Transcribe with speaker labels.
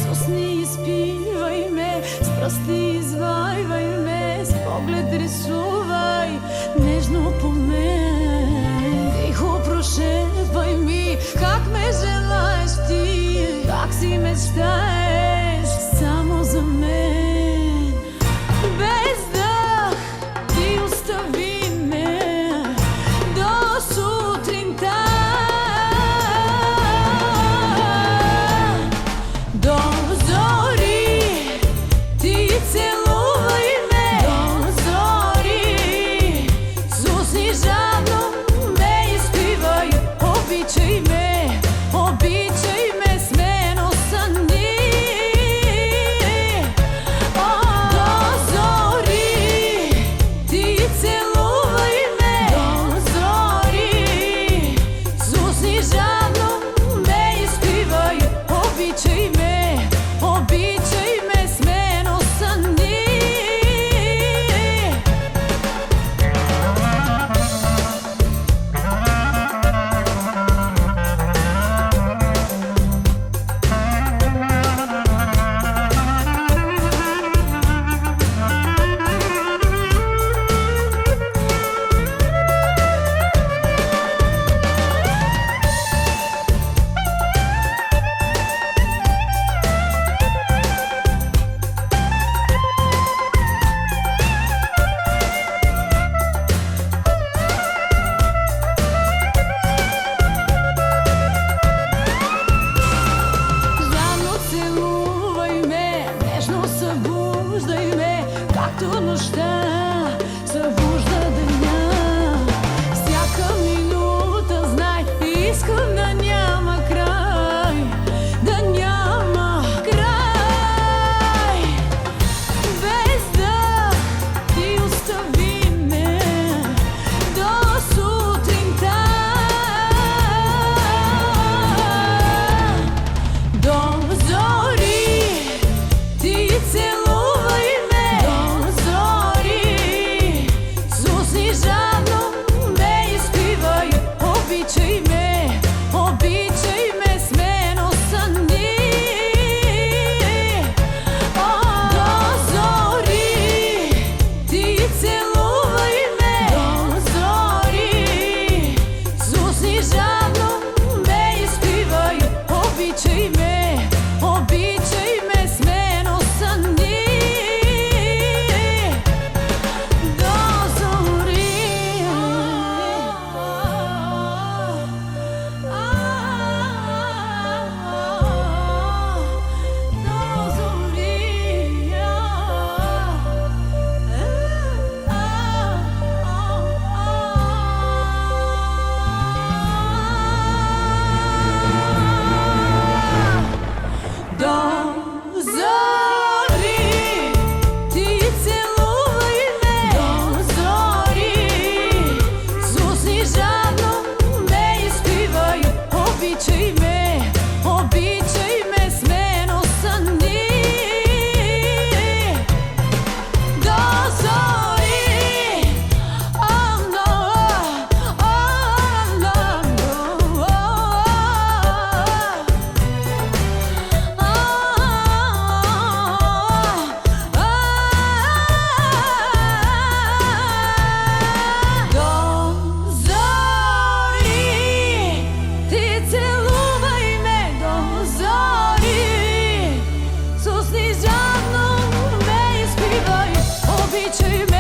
Speaker 1: Сосни испивај ме, с прсти извајвај ме, с поглед рисувај нежно по мен. Тихо прошепај ми как ме желаеш ти, как си мечтаеш само за мен. Без дах ти остави ме до сутринта, до зори ти целувај ме, до зори с усни жадно ме испивај, обичај ме, обичај ме смено сани. До зори ти целувај ме, до зори с усни жадно ме испивај, обичај ме, обичај ме смено сани. Събуждај ме, както нощта събужда деня. Всяка минута знай, искам да няма край, да няма край. Без дах ти остави ме до сутринта, до зори ти целувај ме, до зори с усни жадно ме испивај, обичај ме, обичај ме смено сани. До зори ти целувај ме, до зори с усни жадно ме испивај, обичај ме, обичај ме смено сани. До зори, до зори. До зори ти целувај ме, до зори с усни жадно ме испивај, обичај ме, обичај ме смено сани. До зори, обичај ме.